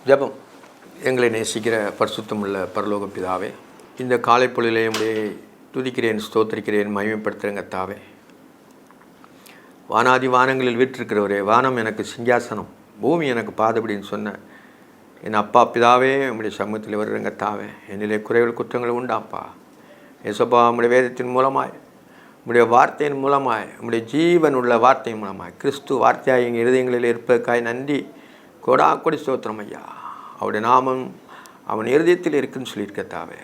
ஜெபம். எங்களை நேசிக்கிற பரிசுத்தமுள்ள பரலோக பிதாவே, இந்த காலை பொழுதிலே உம்முடைய துதிக்கிறேன், ஸ்தோத்திரிக்கிறேன், மகிமைப்படுத்துகிறேங்க தாவே. வானாதி வானங்களில் வீற்றிருக்கிறவரே, வானம் எனக்கு சிங்காசனம், பூமி எனக்கு பாதபடின்னு சொன்ன என் அப்பா பிதாவே, உம்முடைய சமூகத்தில் வருகிறங்க தாவே. என்னிலே குறைகள் குற்றங்கள் உண்டாப்பா. ஏசப்பா, உம்முடைய வேதத்தின் மூலமாய், உம்முடைய வார்த்தையின் மூலமாய், உம்முடைய ஜீவன் உள்ள வார்த்தையின் மூலமாய், கிறிஸ்து வார்த்தையாக எங்கள் இருதயங்களில் இருப்பதற்காய் நன்றி. கோடாக்கொடி ஸ்தோத்திரம் ஐயா. அவருடைய நாமம் அவன் இருதயத்தில் இருக்குன்னு சொல்லியிருக்க தாவே.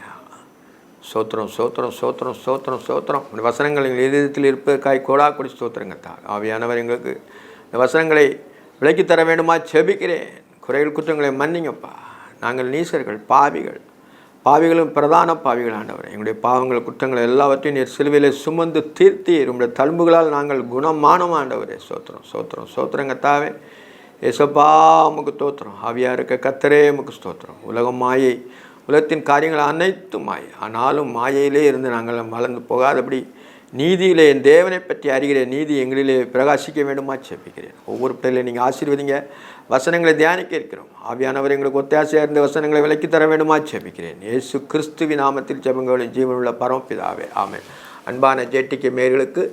சோத்திரம் சோத்திரம் சோத்திரம் சோத்திரம் சோத்திரம். இந்த வசனங்கள் எங்கள் இருதயத்தில் இருப்பதற்காய் கோடாக்கொடி ஸ்தோத்திரங்க தாவே. ஆவியானவர் எங்களுக்கு இந்த வசனங்களை விலக்கி தர வேண்டுமா செபிக்கிறேன். குறைகள் குற்றங்களை மன்னிங்கப்பா. நாங்கள் நீசர்கள், பாவிகளும் பிரதான பாவிகள் ஆண்டவர். எங்களுடைய பாவங்கள் குற்றங்கள் எல்லாவற்றையும் நீர் சிலுவையிலே சுமந்து தீர்த்தீர். உங்களுடைய தழும்புகளால் நாங்கள் குணமானோம் ஆண்டவரே. சோத்திரம் சோத்திரம் சோத்திரங்க தாவே. ஏசப்பா, உமக்கு ஸ்தோத்திரம். ஆவியாக இருக்க கர்த்தரே உமக்கு ஸ்தோத்திரம். உலகம் மாயை, உலகத்தின் காரியங்கள் அனைத்தும் மாயை. ஆனாலும் மாயையிலே இருந்து நாங்கள் வளர்ந்து போகாதபடி நீதியிலே என் தேவனை பற்றி அறிகிற நீதி எங்களிலே பிரகாசிக்க வேண்டுமா செபிக்கிறேன். ஒவ்வொரு பிள்ளையிலே நீங்கள் ஆசீர்வதிங்க. வசனங்களை தியானிக்க இருக்கிறோம். ஆவியானவர் எங்களுக்கு ஒத்தாசையாக இருந்த வசனங்களை விலக்கி தர வேண்டுமா செபிக்கிறேன். இயேசு கிறிஸ்துவின் நாமத்தில் ஜெபங்களின் ஜீவனுள்ள பரமபிதாவே, ஆமென். அன்பான ஜேடிகே மேயர்களுக்கு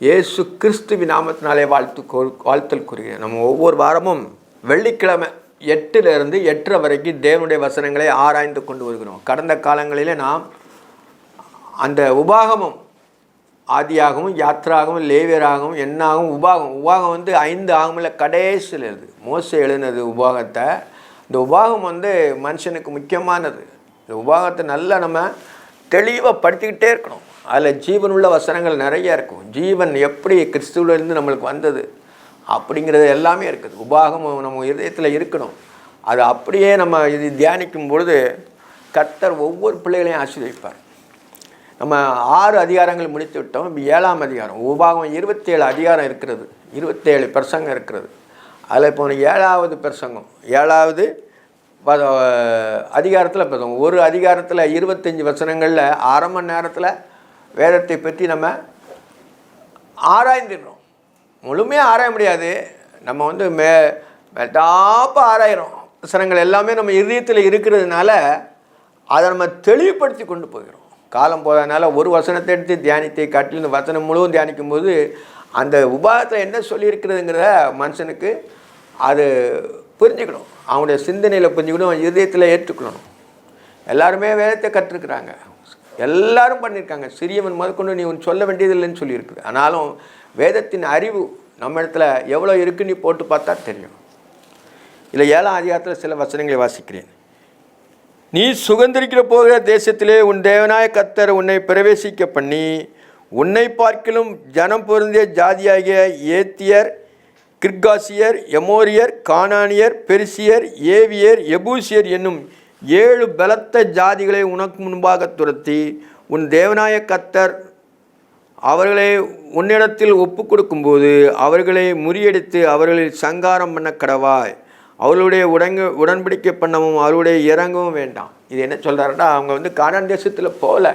இயேசு கிறிஸ்துவின் நாமத்தினாலே வாழ்த்தல் கூறுகிறேன். நம்ம ஒவ்வொரு வாரமும் வெள்ளிக்கிழமை 8லிருந்து 8:30 வரைக்கும் தேவனுடைய வசனங்களை ஆராய்ந்து கொண்டு வருகிறோம். கடந்த காலங்களிலே நாம் அந்த உபாகமும், ஆதியாகவும், யாத்ராகவும், லேவியராகவும், என்னாகவும், உபாகம் 5 ஆகமில் கடைசியில் இருக்குது. மோசே எழுதினது உபாகத்தை. இந்த உபாகம் மனுஷனுக்கு முக்கியமானது. இந்த உபாகத்தை நல்லா நம்ம தெளிவாக படித்துக்கிட்டே இருக்கணும். அதில் ஜீவனுள்ள வசனங்கள் நிறைய இருக்கும். ஜீவன் எப்படி கிறிஸ்துவிலிருந்து நம்மளுக்கு வந்தது அப்படிங்கிறது எல்லாமே இருக்குது. உபாகம் நம்ம இதயத்தில் இருக்கணும். அது அப்படியே நம்ம இது தியானிக்கும் பொழுது கர்த்தர் ஒவ்வொரு பிள்ளைகளையும் ஆசீர்வதிப்பார். நம்ம 6 அதிகாரங்கள் முடித்து விட்டோம். இப்போ 7ஆம் அதிகாரம். உபாகம் 27 அதிகாரம் இருக்கிறது, 27 பிரசங்கம் இருக்கிறது. அதில் இப்போ 7வது பிரசங்கம், 7வது அதிகாரத்தில் பிரசங்கம். ஒரு அதிகாரத்தில் 25 வசனங்களில் அரை மணி நேரத்தில் வேதத்தை பற்றி நம்ம ஆராய்ந்துடுறோம். முழுமையாக ஆராய முடியாது. நம்ம டாப்பாக ஆராயிரும். வசனங்கள் எல்லாமே நம்ம இதயத்தில் இருக்கிறதுனால அதை நம்ம தெளிவுபடுத்தி கொண்டு போகிறோம். காலம் போகிறதுனால ஒரு வசனத்தை எடுத்து தியானித்தை காட்டில் இந்த வசனம் முழுவதும் தியானிக்கும்போது அந்த உபாகத்தில் என்ன சொல்லியிருக்கிறதுங்கிறத மனுஷனுக்கு அது புரிஞ்சுக்கணும். அவனுடைய சிந்தனையில் புரிஞ்சுக்கணும், அவன் இதயத்தில் ஏற்றுக்கணும். எல்லாருமே வேதத்தை கற்றுருக்குறாங்க, எல்லாரும் பண்ணியிருக்காங்க. சிறியவன் முதற்கொண்டு நீ சொல்ல வேண்டியதில்லைன்னு சொல்லியிருக்குது. ஆனாலும் வேதத்தின் அறிவு நம்ம இடத்துல எவ்வளோ இருக்குன்னு போட்டு பார்த்தா தெரியும். இல்லை 7ஆம் அதிகாரத்தில் சில வசனங்களை வாசிக்கிறேன். நீ சுதந்திரிக்கிற போகிற தேசத்திலே உன் தேவனாய கர்த்தர் உன்னை பிரவேசிக்க பண்ணி உன்னை பார்க்கிலும் ஜனம் பொருந்திய ஜாதியாகிய ஏத்தியர், கிர்காசியர், எமோரியர், கானானியர், பெரிசியர், ஏவியர், எபூசியர் என்னும் 7 பலத்த ஜாதிகளை உனக்கு முன்பாக துரத்தி உன் தேவனாய கர்த்தர் அவர்களை உன்னிடத்தில் ஒப்பு கொடுக்கும்போது அவர்களை முறியடித்து அவர்களில் சங்காரம் பண்ண கடவாய். அவர்களுடைய உடன்படிக்கை பண்ணவும் அவருடைய இறங்கவும் வேண்டாம். இது என்ன சொல்கிறாருன்னா, அவங்க கானான் தேசத்தில் போகல.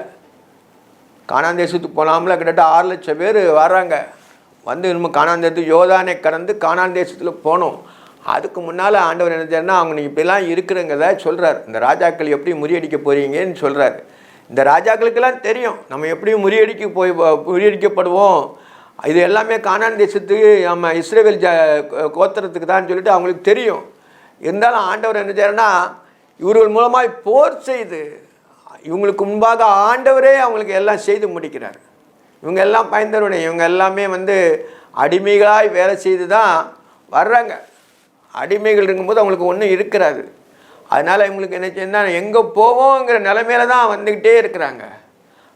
கானான் தேசத்துக்கு போனாமல கிட்டத்தட்ட 6 லட்சம் பேர் வர்றாங்க. நம்ம கானான் தேசத்துக்கு யோர்தானை கடந்து கானான் தேசத்தில் போனோம். அதுக்கு முன்னால் ஆண்டவர் என்ன செய்யறா, அவங்க நீங்கள் இப்படிலாம் இருக்கிறங்கிறத சொல்கிறார். இந்த ராஜாக்கள் எப்படி முறியடிக்க போகிறீங்கன்னு சொல்கிறார். இந்த ராஜாக்களுக்கெல்லாம் தெரியும் நம்ம எப்படியும் முறியடிக்கப்படுவோம். இது எல்லாமே கானான் தேசத்துக்கு நம்ம இஸ்ரவேல் கோத்திரத்துக்கு தான் சொல்லிட்டு அவங்களுக்கு தெரியும். இருந்தாலும் ஆண்டவர் என்ன செய்யறனா, இவர்கள் மூலமாக போர் செய்து இவங்களுக்கு முன்பாக ஆண்டவரே அவங்களுக்கு எல்லாம் செய்து முடிக்கிறார். இவங்க எல்லாம் பயந்தருடைய, இவங்க எல்லாமே அடிமைகளாய் வேலை செய்து தான் வர்றாங்க. அடிமைகள் இருக்கும்போது அவங்களுக்கு ஒன்றும் இருக்கிறாது. அதனால் இவங்களுக்கு என்ன செய்யணும், எங்கே போவோங்கிற நிலைமையில தான் வந்துக்கிட்டே இருக்கிறாங்க.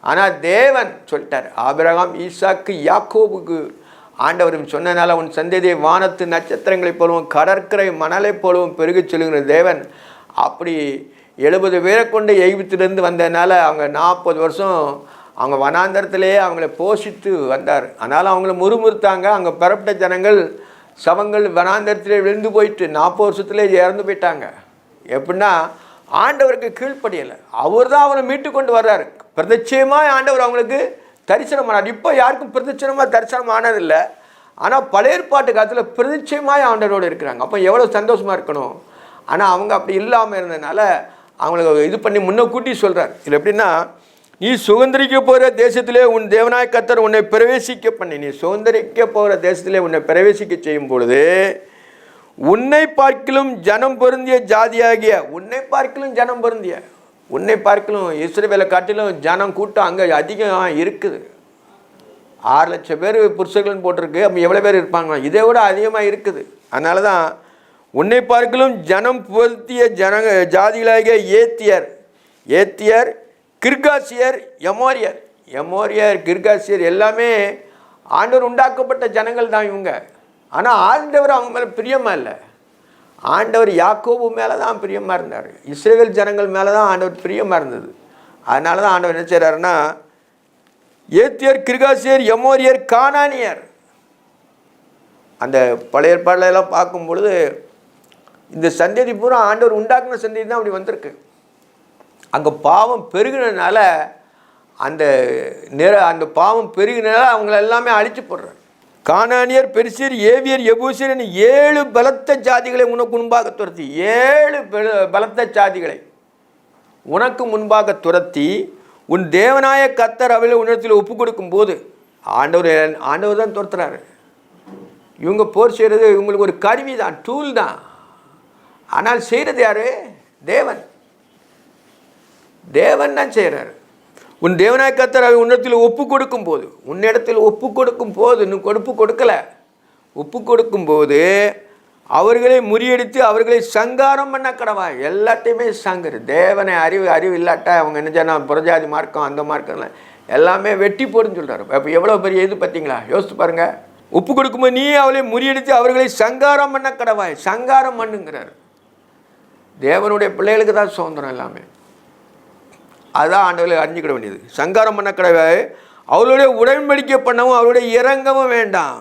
ஆனால் தேவன் சொல்லிட்டார், ஆபிரகாம், ஈசாக்கு, யாக்கோபுக்கு ஆண்டவர் சொன்னதுனால உன் சந்ததியை வானத்து நட்சத்திரங்களைப் போலவும் கடற்கரை மணலை போலவும் பெருகச் சொல்லுகிற தேவன் அப்படி 70 பேரை கொண்டு எகிப்திலிருந்து வந்ததுனால அவங்க 40 வருஷம் அவங்க வனாந்தரத்திலேயே அவங்கள போஷித்து வந்தார். அதனால் அவங்கள முறுமுறுத்தாங்க. அங்கே பெறப்பட்ட ஜனங்கள் சவங்கள் வனாந்தரத்திலே விழுந்து போயிட்டு 40 வருஷத்துலேயே இறந்து போயிட்டாங்க. எப்படின்னா ஆண்டவருக்கு கீழ்ப்படியலை. அவர் தான் அவனை மீட்டு கொண்டு வர்றாரு. பிரதட்சயமாக ஆண்டவர் அவங்களுக்கு தரிசனம் ஆனார். இப்போ யாருக்கும் பிரதட்சணமாக தரிசனம் ஆனதில்லை. ஆனால் பழைய ஏற்பாட்டு காலத்தில் பிரதிச்சயமாய் ஆண்டவரோடு இருக்கிறாங்க. அப்போ எவ்வளோ சந்தோஷமாக இருக்கணும். ஆனால் அவங்க அப்படி இல்லாமல் இருந்ததுனால அவங்களுக்கு இது பண்ணி முன்னக்கூட்டி சொல்கிறார். இது எப்படின்னா, நீ சுதந்திரிக்க போகிற தேசத்திலே உன் தேவனாய கர்த்தர் உன்னை பிரவேசிக்க பண்ணி, நீ சுதந்திரிக்க போகிற தேசத்திலே உன்னை பிரவேசிக்க செய்யும் பொழுது உன்னை பார்க்கிலும் ஜனம் பொருந்திய ஜாதியாகிய, உன்னை பார்க்கிலும் ஜனம் பொருந்திய, உன்னை பார்க்கிலும் இஸ்ரவேலை காட்டிலும் ஜனம் கூட்டம் அங்கே அதிகம் இருக்குது. 6 லட்சம் பேர் புருஷர்கள்னு போட்டிருக்கு. அப்போ எவ்வளோ பேர் இருப்பாங்க? இதை விட அதிகமாக இருக்குது. அதனால தான் உன்னை பார்க்கிலும் ஜனம் பொருத்திய ஜாதிகளாகிய ஏத்தியர் கிர்காசியர் எமோரியர் கிர்காசியர் எல்லாமே ஆண்டவர் உண்டாக்கப்பட்ட ஜனங்கள் தான் இவங்க. ஆனால் ஆண்டவர் அவங்க மேலே பிரியமாக இல்லை. ஆண்டவர் யாக்கோபு மேலே தான் பிரியமாக இருந்தார். இஸ்ரவேல் ஜனங்கள் மேலே தான் ஆண்டவர் பிரியமாக இருந்தது. அதனால தான் ஆண்டவர் என்ன செய்கிறாருன்னா, ஏத்தியர் கிர்காசியர் எமோரியர் கானானியர், அந்த பழைய ஏற்பாடுலாம் பார்க்கும் பொழுது இந்த சந்ததி பூரா ஆண்டவர் உண்டாக்குன சந்ததி தான் அப்படி வந்திருக்கு. அங்கே பாவம் பெருகினால அந்த பாவம் பெருகினால அவங்கள எல்லாமே அழிச்சு போடுறார். கானானியர், பெரிசியர், ஏவியர், எபூசியர் என 7 பலத்த ஜாதிகளை உனக்கு முன்பாக துரத்தி, 7 பலத்த ஜாதிகளை உனக்கு முன்பாக துரத்தி உன் தேவனாய கர்த்தர் அவளை உன்னிடத்தில் ஒப்பு கொடுக்கும் போது, ஆண்டவர் தான் துரத்துறாரு. இவங்க போர் செய்கிறது இவங்களுக்கு ஒரு கருவி தான், டூல் தான். ஆனால் செய்கிறது யாரு? தேவன் தான் செய்கிறாரு. உன் தேவனாய கர்த்தர் அவள் உன்னிடத்தில் ஒப்பு கொடுக்கும் போது, உன்னிடத்தில் ஒப்பு கொடுக்கும் போது, இன்னும் கொடுக்கலை, ஒப்பு கொடுக்கும் போது அவர்களை முறியடித்து அவர்களை சங்காரம் பண்ண கடவா. எல்லாத்தையுமே சங்கரு. தேவனை அறிவு இல்லாட்டா அவங்க என்ன சொன்னால் புறஜாதி மார்க்கம் அந்த மார்க்கம்லாம் எல்லாமே வெட்டி போடுன்னு சொல்கிறாரு. அப்போ எவ்வளோ பெரிய இது பார்த்தீங்களா? யோசித்து பாருங்கள். ஒப்பு கொடுக்கும்போது நீ அவளை முறியடித்து அவர்களை சங்காரம் பண்ண கடவாய். சங்காரம் பண்ணுங்கிறார். தேவனுடைய பிள்ளைகளுக்கு தான் சுதந்திரம் எல்லாமே. அதுதான் ஆண்டவர்களை அறிஞ்சிக்கிட வேண்டியது. சங்காரம் பண்ண கடவாய். அவளுடைய உடன்படிக்கை பண்ணவும் அவருடைய இறங்கவும் வேண்டாம்.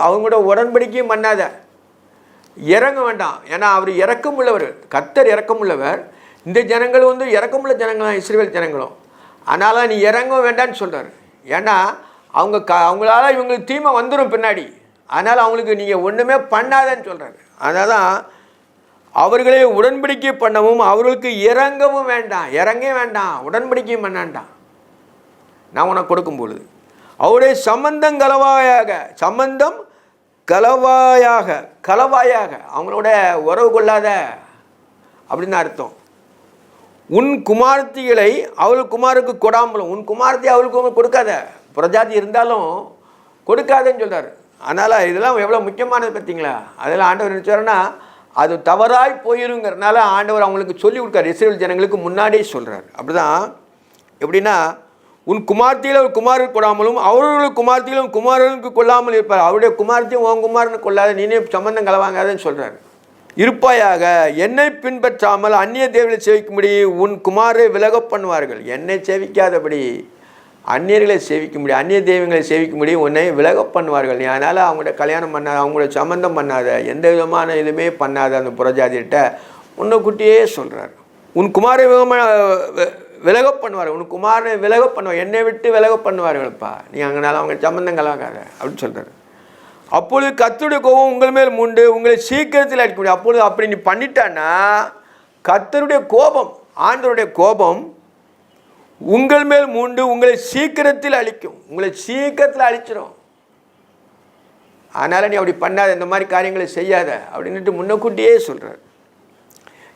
அவங்களோட உடன்படிக்கையும் பண்ணாத, இறங்க வேண்டாம். ஏன்னா அவர் இரக்கமுள்ளவர், கர்த்தர் இரக்கமுள்ளவர். இந்த ஜனங்கள் இரக்கமுள்ள ஜனங்களாம், இஸ்ரவேல் ஜனங்களும். அதனால் நீ இறங்கவும் வேண்டான்னு சொல்கிறார். ஏன்னா அவங்களால இவங்களுக்கு தீமை வந்துடும் பின்னாடி. அதனால் அவங்களுக்கு நீங்கள் ஒன்றுமே பண்ணாதன்னு சொல்கிறாரு. அதனால தான் அவர்களே உடன்படிக்கை பண்ணவும் அவர்களுக்கு இறங்கவும் வேண்டாம். இறங்கவே வேண்டாம், உடன்படிக்கையும் பண்ணாண்டாம். நான் உனக்கு கொடுக்கும் பொழுது அவருடைய சம்பந்தம் கலவாயாக அவங்களோட உறவு கொள்ளாத அப்படின்னு அர்த்தம். உன் குமார்த்திகளை அவள் குமாருக்கு கொடாமலும், உன் குமார்த்தி அவளுக்கு கொடுக்காத. பிரஜாதி இருந்தாலும் கொடுக்காதன்னு சொல்கிறார். அதனால் இதெல்லாம் எவ்வளோ முக்கியமானது பார்த்தீங்களா? அதெல்லாம் ஆண்டவர் நினச்சாருன்னா அது தவறாய் போயிருங்கிறதுனால ஆண்டவர் அவங்களுக்கு சொல்லி கொடுக்கார். இஸ்ரவேல் ஜனங்களுக்கு முன்னாடியே சொல்கிறார். அப்படி தான் எப்படின்னா, உன் குமார்த்தியில் அவர் குமாரருக்கு கொடாமலும் அவர்களுடைய குமார்த்தியிலும் குமாரனுக்கு கொள்ளாமல் இருப்பார். அவருடைய குமார்த்தியும் உன் குமாரனு கொள்ளாத, நீனே சம்பந்தம் கலவாங்காதன்னு சொல்கிறார். இருப்பாயாக என்னை பின்பற்றாமல் அந்நிய தேவனை சேவிக்கும்படி உன் குமாரை விலக பண்ணுவார்கள். என்னை சேவிக்காதபடி அந்நியர்களை சேவிக்கும்படி, அந்நிய தெய்வங்களை சேவிக்கும்படி உன்னை விலக பண்ணுவார்கள். நீ அதனால் அவங்களோட கல்யாணம் பண்ணாத, அவங்களோட சம்பந்தம் பண்ணாத, எந்த விதமான இதுவுமே பண்ணாத அந்த புறஜாதிகிட்ட முன்னக்கூட்டியே சொல்கிறார். உன் குமாரை விலக பண்ணுவார்கள், உன் குமாரனை விலக பண்ணுவார், என்னை விட்டு விலக பண்ணுவார்கள்ப்பா, நீ அங்கனால அவங்க சம்பந்தம் கலவாக்காத அப்படின்னு சொல்கிறார். அப்பொழுது கர்த்தருடைய கோபம் உங்கள் மேல் உண்டு, உங்களை சீக்கிரத்தில் அடிக்க முடியும். அப்பொழுது அப்படி நீ பண்ணிட்டான்னா கர்த்தருடைய கோபம், ஆண்டவருடைய கோபம் உங்கள் மேல் மூண்டு உங்களை சீக்கிரத்தில் அழிக்கும். உங்களை சீக்கிரத்தில் அழிச்சிடும். அதனால் நீ அப்படி பண்ணாத, இந்த மாதிரி காரியங்களை செய்யாத அப்படின்ட்டு முன்னக்கூட்டியே சொல்கிறார்.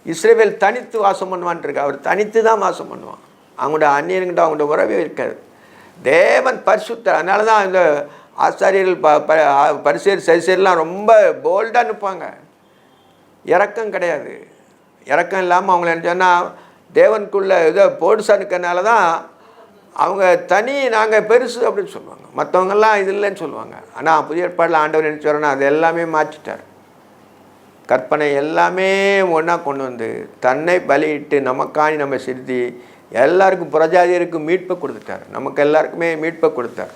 இஸ்ரவேல் தனித்து வாசம் பண்ணுவான்ட்டு அவர் தனித்து தான் வாசம் பண்ணுவான். அவங்களோட அந்நியர்கிட்ட அவங்களோட உறவே இருக்காது. தேவன் பரிசுத்தர். அதனால தான் இந்த ஆசாரியர்கள் பரிசேர் சரிசேர்லாம் ரொம்ப போல்டாக நிற்பாங்க. இரக்கம் கிடையாது. இரக்கம் இல்லாமல் அவங்கள என்ன சொன்னால் தேவனுக்குள்ளே ஏதோ போடுசாக நிற்கிறனால தான் அவங்க தனி, நாங்கள் பெருசு அப்படின்னு சொல்லுவாங்க. மற்றவங்கெல்லாம் இது இல்லைன்னு சொல்லுவாங்க. ஆனால் புதிய ஏற்பாடில் ஆண்டவர் என்ன சொல்கிறேன்னா அது எல்லாமே மாற்றிட்டார். கற்பனை எல்லாமே ஒன்றா கொண்டு வந்து தன்னை பலியிட்டு நமக்காணி நம்ம சிரித்தி எல்லாருக்கும் புறஜாதியருக்கு மீட்பை கொடுத்துட்டார். நமக்கு எல்லாருக்குமே மீட்பை கொடுத்தார்.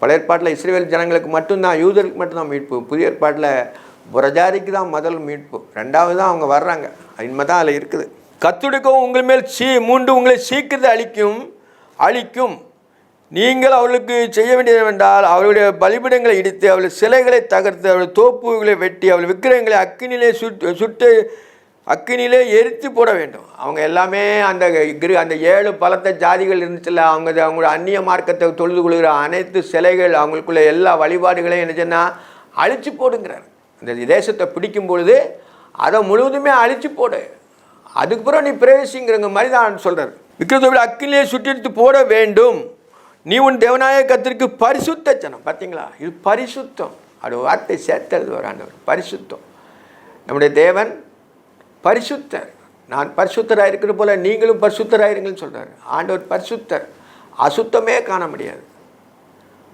பழைய ஏற்பாட்டில் இஸ்ரவேல் ஜனங்களுக்கு மட்டும்தான், யூதருக்கு மட்டும்தான் மீட்பு. புதிய ஏற்பாட்டில் புறஜாதிக்கு தான் முதல் மீட்பு. ரெண்டாவது தான் அவங்க வர்றாங்க. இனிமே தான் அதில் இருக்குது. கர்த்தருடைய உங்கள் மேல் மூண்டு உங்களை சீக்கிரத்தை அழிக்கும். நீங்கள் அவர்களுக்கு செய்ய வேண்டியது என்றால் அவருடைய பலிபீடங்களை இடித்து அவள் சிலைகளை தகர்த்து அவள் தோப்புகளை வெட்டி அவள் விக்கிரகங்களை அக்கினிலே சுட்டு அக்கினியிலே எரித்து போட வேண்டும். அவங்க எல்லாமே அந்த 7 பலத்த ஜாதிகள் இருந்துச்சுல்ல, அவங்களோட அந்நிய மார்க்கத்தை தொழுது கொள்கிற அனைத்து சிலைகள், அவங்களுக்குள்ள எல்லா வழிபாடுகளையும் என்ன சொன்னால் அழிச்சு போடுங்கிறார். இந்த தேசத்தை பிடிக்கும் பொழுது அதை முழுவதுமே அழிச்சு போடு, அதுக்கப்புறம் நீ பிரவேசிங்கிற மாதிரி தான் சொல்கிறார். விக்கிரத்தோடு அக்கினிலே சுட்டெடுத்து போட வேண்டும். நீ உன் தேவனாய கர்த்தருக்கு பரிசுத்த ஜனம். பார்த்தீங்களா, இது பரிசுத்தம். அது வார்த்தை சேர்த்தது ஒரு ஆண்டவர், பரிசுத்தம். நம்முடைய தேவன் பரிசுத்தர். நான் பரிசுத்தராக இருக்கிற போல நீங்களும் பரிசுத்தராயிருங்கன்னு சொல்கிறார் ஆண்டவர். பரிசுத்தர், அசுத்தமே காண முடியாது.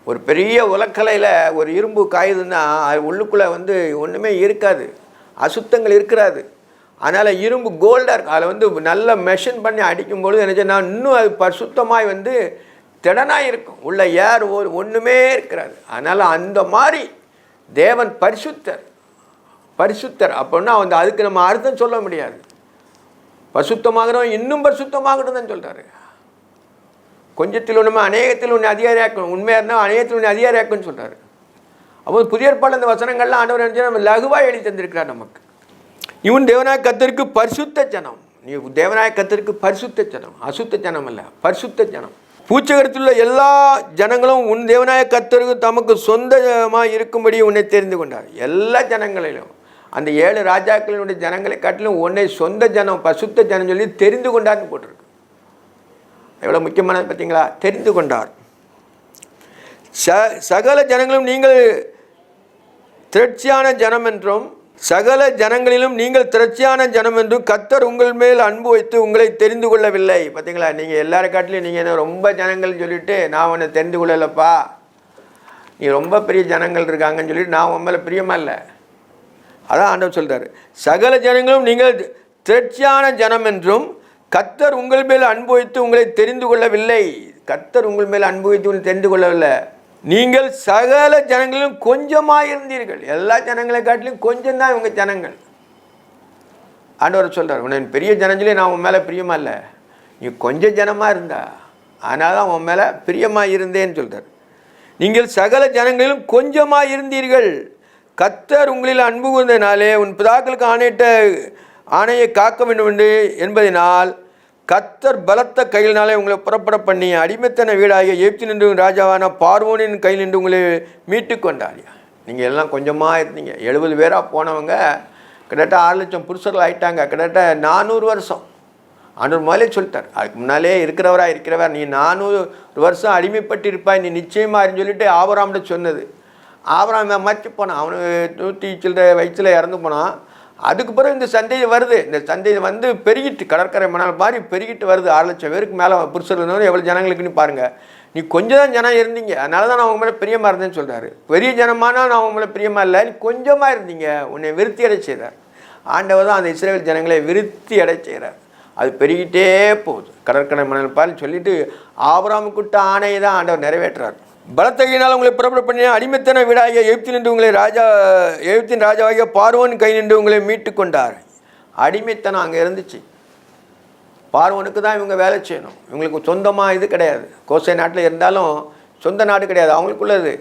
ஒரு பெரிய உலக்கலையில் ஒரு இரும்பு காயுதுன்னா அது உள்ளுக்குள்ளே ஒன்றுமே இருக்காது, அசுத்தங்கள் இருக்கிறாது. அதனால் இரும்பு கோல்டாக இருக்கும். அதில் நல்ல மெஷின் பண்ணி அடிக்கும்பொழுது என்ன சொன்னால் இன்னும் அது பரிசுத்தமாய் திடனாக இருக்கும். உள்ள ஏர் ஒன்றுமே இருக்கிறாது. அதனால் அந்த மாதிரி தேவன் பரிசுத்தர். பரிசுத்தர் அப்படின்னா அதுக்கு நம்ம அர்த்தம் சொல்ல முடியாது. பரிசுத்தமாகணும், இன்னும் பரிசுத்தமாகட்டும் தான் சொல்கிறாரு. கொஞ்சத்தில் ஒன்றுமே அநேகத்தில் ஒன்று அதிகாரியாக்கணும், உண்மையாக இருந்தால் அநேகத்தில் ஒன்று அதிகாரியாக்கணும்னு சொல்கிறாரு. அப்போ புதிய ஏற்பாடு அந்த வசனங்கள்லாம் ஆண்டவர் நினச்சா நம்ம லகுவாக எழுதி தந்திருக்கிறார் நமக்கு. இவன் தேவனாய கர்த்தருக்கு பரிசுத்த ஜனம். நீ தேவனாய கர்த்தருக்கு பரிசுத்த ஜனம், அசுத்த ஜனம் அல்ல, பரிசுத்த ஜனம். பூச்சகரத்தில் உள்ள எல்லா ஜனங்களும் உன் தேவனாய கர்த்தருக்கு தமக்கு சொந்தமாக இருக்கும்படி உன்னை தெரிந்து கொண்டார். எல்லா ஜனங்களிலும் அந்த 7 ராஜாக்களினுடைய ஜனங்களை காட்டிலும் உன்னை சொந்த ஜனம், பசுத்த ஜனம் சொல்லி தெரிந்து கொண்டார்னு போட்டிருக்கு. எவ்வளோ முக்கியமானது பார்த்தீங்களா, தெரிந்து கொண்டார். சகல ஜனங்களும் நீங்கள் திரட்சியான ஜனம் என்றும் சகல ஜனங்களிலும் நீங்கள் திரட்சியான ஜனம் என்றும் கர்த்தர் உங்கள் மேல் அன்பு வைத்து உங்களை தெரிந்து கொள்ளவில்லை. பார்த்தீங்களா, நீங்கள் எல்லாரும் காட்டிலையும் நீங்கள் என்ன ரொம்ப ஜனங்கள் சொல்லிவிட்டு நான் உன்னை தெரிந்து கொள்ளலப்பா, நீ ரொம்ப பெரிய ஜனங்கள் இருக்காங்கன்னு சொல்லிட்டு நான் உன் மேலே பிரியமா இல்லை. அதான் ஆண்டவர் சொல்கிறார், சகல ஜனங்களும் நீங்கள் திரட்சியான ஜனம் என்றும் கர்த்தர் உங்கள் மேல் அன்பு வைத்து உங்களை தெரிந்து கொள்ளவில்லை. கர்த்தர் உங்கள் மேல் அன்பு வைத்து உங்களை தெரிந்து கொள்ளவில்லை. நீங்கள் சகல ஜனங்களிலும் கொஞ்சமாக இருந்தீர்கள். எல்லா ஜனங்களை காட்டிலும் கொஞ்சம் தான் இவங்க ஜனங்கள். ஆண்டவர் சொல்கிறார், உன்னை பெரிய ஜனங்களே நான் உன் மேலே பிரியமா இல்லை, நீ கொஞ்சம் ஜனமாக இருந்தா அதனால தான் உன் மேலே பிரியமாக இருந்தேன்னு சொல்கிறார். நீங்கள் சகல ஜனங்களிலும் கொஞ்சமாக இருந்தீர்கள். கர்த்தர் உங்களில் அன்பு கூர்ந்ததினாலே உன் பிதாக்களுக்கு ஆணையை காக்க வேண்டும் என்று என்பதனால் கர்த்தர் பலத்த கையினாலே உங்களை புறப்பட பண்ணி அடிமைத்தன வீடாகிய எகிப்தினின்று ராஜாவான பார்வோனின் கையில் நின்று உங்களை மீட்டு கொண்டார். நீங்கள் எல்லாம் கொஞ்சமாக இருந்தீங்க. 70 பேராக போனவங்க கிட்டத்தட்ட 6 லட்சம் புருஷர்கள் ஆகிட்டாங்க. கிட்டத்தட்ட 400 வருஷம் ஆண்டவர் முதலே சொல்லிட்டார். அதுக்கு முன்னாலே இருக்கிறவர் நீ 400 வருஷம் அடிமைப்பட்டு இருப்பாய், நீ நிச்சயமாக சொல்லிட்டு ஆபிரகாம்கிட்ட சொன்னது. ஆபிரகாம் மறைச்சு போனான், அவனுக்கு 100 சில்லறை வயசில் இறந்து போனான். அதுக்கு பிறகு இந்த சந்தை வருது. இந்த சந்தை பெருகிட்டு கடற்கரை மணல் மாதிரி பெருகிட்டு வருது. 6 லட்சம் பேருக்கு மேலே புருஷர் இருந்தவங்க எவ்வளோ ஜனங்களுக்குன்னு பாருங்கள். நீ கொஞ்சம் தான் ஜனம் இருந்தீங்க, அதனால தான் நான் அவங்க மேலே பிரியமாக இருந்தேன்னு சொல்கிறாரு. பெரிய ஜனமானால் நான் அவங்க மேலே பிரியமாக இல்லை, நீ கொஞ்சமாக இருந்தீங்க, உன்னை விருத்தி அடை செய்கிறார். ஆண்டவர் தான் அந்த இஸ்ரவேல் ஜனங்களை விருத்தி அடை செய்கிறார். அது பெருகிட்டே போகுது. கடற்கரை மணல் பால் சொல்லிட்டு ஆபிரகாமுக்குட்ட ஆணையை தான் ஆண்டவர் நிறைவேற்றுறார். பலத்தகையினால் உங்களை புறப்பட பண்ணி அடிமைத்தன வீடாகிய எகிப்தினின்று உங்களை எகிப்தின் ராஜாவாகிய பார்வோன் கை நின்று உங்களை மீட்டு கொண்டார். அடிமைத்தனம் அங்கே இருந்துச்சு. பார்வோனுக்கு தான் இவங்க வேலை செய்யணும். இவங்களுக்கு சொந்தமாக இது கிடையாது. கோசை நாட்டில் இருந்தாலும் சொந்த நாடு கிடையாது, அவங்களுக்குள்ளது.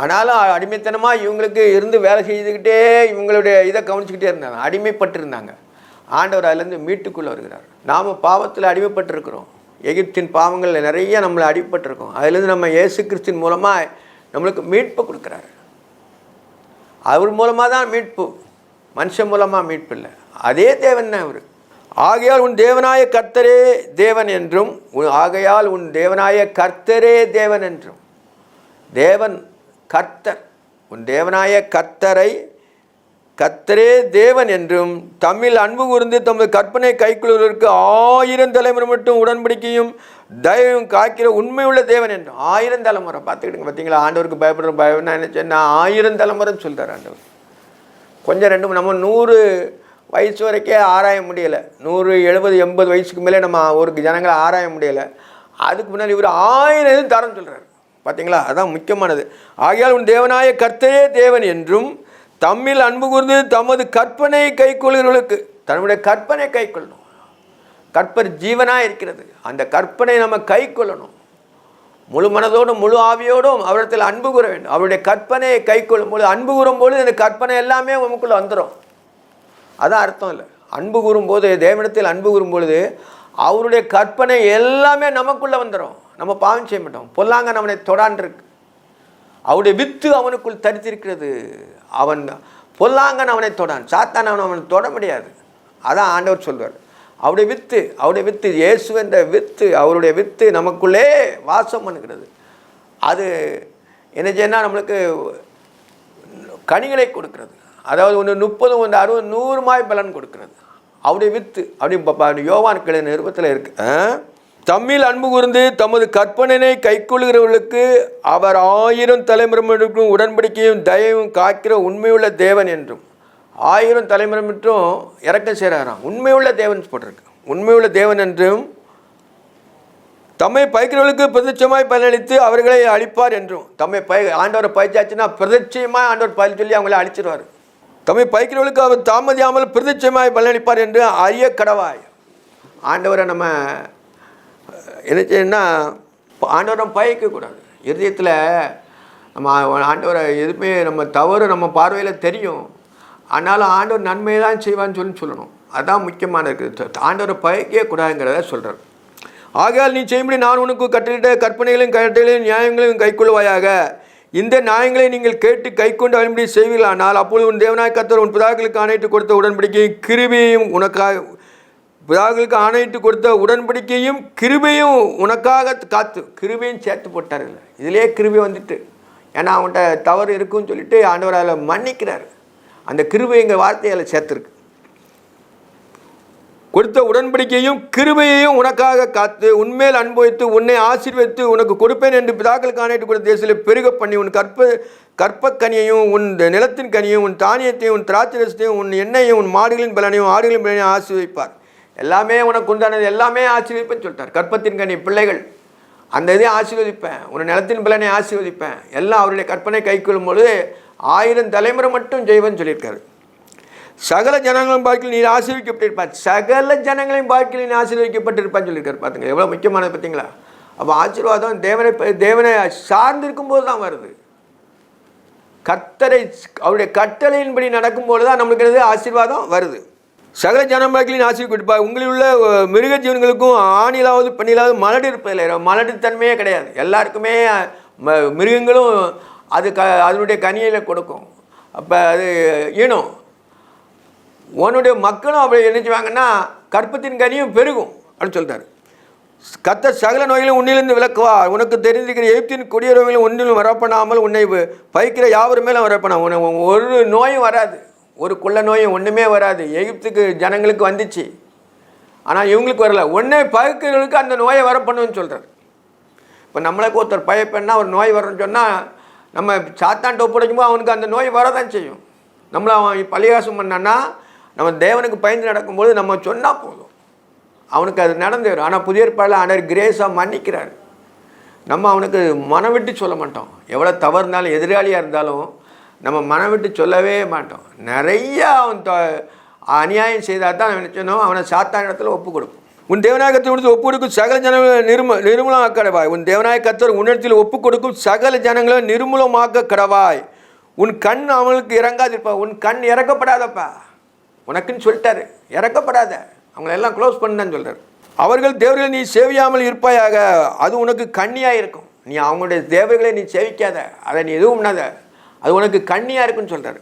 ஆனாலும் அடிமைத்தனமாக இவங்களுக்கு இருந்து வேலை செய்துக்கிட்டே இவங்களுடைய இதை கவனிச்சுக்கிட்டே இருந்தாங்க, அடிமைப்பட்டிருந்தாங்க. ஆண்டவர் அதிலேருந்து மீட்டுக்குள்ளே வருகிறார். நாம் பாவத்தில் அடிமைப்பட்டிருக்கிறோம். எகிப்தின் பாவங்களில் நிறைய நம்மளை அடிபட்டிருக்கோம். அதுலேருந்து நம்ம இயேசு கிறிஸ்தின் மூலமாக நம்மளுக்கு மீட்பு கொடுக்குறாரு. அவர் மூலமாக தான் மீட்பு, மனுஷன் மூலமாக மீட்பு இல்லை. அதே தேவன் தான் அவர். ஆகையால் உன் தேவனாய கர்த்தரே தேவன் என்றும் தேவன் கர்த்தர், உன் தேவனாய கர்த்தரே தேவன் என்றும் தம்மில் அன்பு கூர்ந்து தமது கற்பனை கைக்குள்ளுவதற்கு 1000 தலைமுறை மட்டும் உடன்படிக்கையும் தயவும் காக்கிற உண்மையுள்ள தேவன் என்றும். 1000 தலைமுறை பார்த்துக்கிட்டுங்க. பார்த்தீங்களா, ஆண்டவருக்கு பயப்படுற என்ன சொன்னால் 1000 தலைமுறைன்னு சொல்கிறார் ஆண்டவர். கொஞ்சம் நம்ம 100 வயசு வரைக்கே ஆராய முடியலை. 100, 70, 80 வயசுக்கு மேலே நம்ம ஒரு ஜனங்களை ஆராய முடியலை. அதுக்கு முன்னாடி இவர் 1000 தரம் சொல்கிறார். பார்த்தீங்களா, அதுதான் முக்கியமானது. ஆகையால் உன் தேவனாய கர்த்தரே தேவன் என்றும் தம்மில் அன்பு கூர்ந்து தமது கற்பனை கைக்கொள்கிறவர்களுக்கு, தன்னுடைய கற்பனை கைக்கொள்ளணும். கற்பர் ஜீவனாக இருக்கிறது. அந்த கற்பனை நம்ம கை கொள்ளணும். முழு மனதோடும் முழு ஆவியோடும் அவரிடத்தில் அன்பு கூற வேண்டும். அவருடைய கற்பனையை கை கொள்ளும் பொழுது, அன்பு கூறும் பொழுது அந்த கற்பனை எல்லாமே உமக்குள்ளே வந்துடும். அதான் அர்த்தம் இல்லை. அன்பு கூறும்போது, தேவனிடத்தில் அன்பு கூறும்பொழுது அவருடைய கற்பனை எல்லாமே நமக்குள்ளே வந்துடும். நம்ம பாவம் செய்ய மாட்டோம். பொல்லாங்கன் அவனை தொடான்றிருக்கு, அவருடைய வித்து அவனுக்குள் தரித்திருக்கிறது. அவன் பொல்லாங்கன் அவனை தொடான், சாத்தான் அவனை தொட முடியாது. அதான் ஆண்டவர் சொல்வார். அவருடைய வித்து இயேசு என்ற வித்து, அவருடைய வித்து நமக்குள்ளே வாசம் பண்ணுகிறது. அது என்ன செய்யணும், நம்மளுக்கு கனிகளை கொடுக்கிறது. அதாவது ஒன்று 30, ஒன்று 60, 100 பலன் கொடுக்கிறது. அவருடைய வித்து. அப்படி யோவான் கிளை நிருபத்தில் இருக்கு. தம்மில் அன்பு கூர்ந்து தமது கற்பனை கைக்கொள்கிறவர்களுக்கு அவர் 1000 தலைமுறைக்கும் உடன்படிக்கையும் தயவும் காக்கிற உண்மையுள்ள தேவன் என்றும், 1000 தலைமுறை மட்டும் இறக்கம் செய்கிறாராம். உண்மையுள்ள தேவன் போட்டிருக்கு. உண்மையுள்ள தேவன் என்றும் தம்மை பயிக்கிறவர்களுக்கு பிரதிச்சமாய் பலனளித்து அவர்களை அழிப்பார் என்றும். ஆண்டவரை பயிற்சாச்சுன்னா பிரதிச்சயமாக ஆண்டவர் பயிர் சொல்லி அவங்கள அழிச்சிடுவார். தம்மை பயிக்கிறவர்களுக்கு அவர் தாமதியாமல் பிரதிச்சயமாய் பலனளிப்பார் என்று அறிய கடவாய். ஆண்டவரை நம்ம என்ன செய்யணும்னா, ஆண்டவரை பயக்கக்கூடாது. இருதயத்தில் நம்ம ஆண்டவரை எதுவுமே நம்ம தவறு நம்ம பார்வையில் தெரியும், ஆனாலும் ஆண்டவர் நன்மையை தான் செய்வான்னு சொல்லணும். அதுதான் முக்கியமான இருக்குது. ஆண்டவரை பயக்கவே கூடாதுங்கிறத சொல்கிறார். ஆகையால் நீ செய்யும்படி நான் உனக்கு கட்டளிட்ட கற்பனைகளையும் கட்டளையும் நியாயங்களையும் கைக்கொள்வாயாக. இந்த நியாயங்களை நீங்கள் கேட்டு கைக்கொண்டு வழிபடி செய்வீர்களானால் அப்பொழுது உன் தேவனாய் கர்த்தர் உன் பிதாக்களுக்கு ஆணையிட்டு கொடுத்த உடன்படிக்கையும் கிருபையும் உனக்காக, பிதாக்களுக்கு ஆணையிட்டு கொடுத்த உடன்படிக்கையும் கிருபையும் உனக்காக காத்து, கிருபையும் சேர்த்து போட்டார்கள். இதிலே கிருபை வந்துட்டு, ஏன்னா அவன்கிட்ட தவறு இருக்குன்னு சொல்லிட்டு ஆண்டவர் அதில் மன்னிக்கிறார். அந்த கிருபைங்கிற வார்த்தையை சேர்த்துருக்கு. கொடுத்த உடன்படிக்கையும் கிருபையையும் உனக்காக காத்து உன்மேல் அனுபவித்து உன்னை ஆசீர்வதித்து உனக்கு கொடுப்பேன் என்று பிதாக்களுக்கு ஆணையிட்டு கொடுத்த தேசத்தில் பெருக பண்ணி உன் கற்ப கனியையும் உன் நிலத்தின் கனியும் உன் தானியத்தையும் உன் திராட்சரசத்தையும் உன் எண்ணெயையும் உன் மாடுகளின் பலனையும் ஆடுகளின் பலனையும் ஆசீர்வதிப்பார். எல்லாமே உனக்கு உண்டானது எல்லாமே ஆசீர்வதிப்பேன்னு சொல்லிட்டார். கற்பத்தின் கனி பிள்ளைகள், அந்த இதையும் ஆசீர்வதிப்பேன், உன் நிலத்தின் பலனை ஆசீர்வதிப்பேன். எல்லாம் அவருடைய கற்பனை கைக்கொள்ளும் பொழுது 1000 தலைமுறை மட்டும் செய்வேன்னு சொல்லியிருக்காரு. சகல ஜனங்களும் வாழ்க்கையில் நீ ஆசீர்விக்கப்பட்டிருப்பார். சகல ஜனங்களையும் வாழ்க்கையில் நீ ஆசீர்வதிக்கப்பட்டிருப்பான்னு சொல்லியிருக்காரு. பார்த்துங்க எவ்வளோ முக்கியமானது பார்த்தீங்களா? அப்போ ஆசீர்வாதம் தேவனை சார்ந்திருக்கும் போது தான் வருது. கர்த்தரை அவருடைய கட்டளையின்படி நடக்கும்போது தான் நம்மளுக்கு ஆசீர்வாதம் வருது. சகல ஜனம் வாழ்க்கையிலும் ஆசீர்வதிப்பார். உங்களில் உள்ள மிருக ஜீவன்களுக்கும் ஆணிலாவது பெண்ணிலாவது மலடு இருப்பதில்லை. மலடு தன்மையே கிடையாது. எல்லாருக்குமே மிருகங்களும் அதனுடைய கனியில் கொடுக்கும். அப்போ அது ஈனும். உன்னுடைய மக்களும் அப்படி என்ன செய்வாங்கன்னா கற்பத்தின் கனியும் பெருகும் அப்படின்னு சொல்லிட்டாரு. கர்த்தர் சகல நோய்களும் உன்னிலிருந்து விலக்குவா. உனக்கு தெரிந்திருக்கிற எகிப்தின் கொடிய நோய்களும் ஒன்றிலும் வரப்பண்ணாமல் உன்னை பயிக்கிற யாவரும் மேலும் வரப்பண்ணா. ஒரு நோயும் வராது, ஒரு கொள்ள நோயும் ஒன்றுமே வராது. எகிப்துக்கு ஜனங்களுக்கு வந்துச்சு, ஆனால் இவங்களுக்கு வரல. ஒன்றே பயிக்கிறவங்களுக்கு அந்த நோயை வரப்பண்ணுன்னு சொல்கிறார். இப்போ நம்மளுக்கு ஒருத்தர் பயப்பண்ணா ஒரு நோய் வரணும்னு சொன்னால் நம்ம சாத்தான்ட்ட ஒப்படைக்கும்போது அவனுக்கு அந்த நோய் வரதான் செய்யும். நம்மளை அவன் பழியாசம் பண்ணான்னா நம்ம தேவனுக்கு பயந்து நடக்கும்போது நம்ம சொன்னால் போதும், அவனுக்கு அது நடந்து வரும். ஆனால் புதிய ஏற்பாடில் ஆண்டவர் கிரேஸாக மன்னிக்கிறார். நம்ம அவனுக்கு மனம் விட்டு சொல்ல மாட்டோம். எவ்வளோ தவறு இருந்தாலும் எதிராளியாக இருந்தாலும் நம்ம மனம் விட்டு சொல்லவே மாட்டோம். நிறையா அவன் அநியாயம் செய்தால் தான் அவன் சொன்னோம் அவனை சாத்தான இடத்துல ஒப்பு கொடுக்கும். உன் தேவனாய கர்த்தர் கொடுத்து ஒப்பு கொடுக்கும் சகல ஜனங்களும் நிர்மூலமாக்க கடவாய். உன் தேவனாய கர்த்தர் உன்னிடத்தில் ஒப்பு கொடுக்கும் சகல ஜனங்களும் நிர்மூலமாக்க கடவாய். உன் கண் அவங்களுக்கு இறங்காதிருப்பா. உன் கண் இறக்கப்படாதப்பா, உனக்குன்னு சொல்லிட்டாரு, இறக்கப்படாத, அவங்களெல்லாம் க்ளோஸ் பண்ணான்னு சொல்கிறார். அவர்கள் தேவர்களை நீ சேவியாமல் இருப்பாயாக, அது உனக்கு கண்ணியாக இருக்கும். நீ அவங்களுடைய தேவர்களை நீ சேவிக்காத, அதை நீ எதுவும் பண்ணாத, அது உனக்கு கண்ணியாக இருக்குன்னு சொல்கிறார்.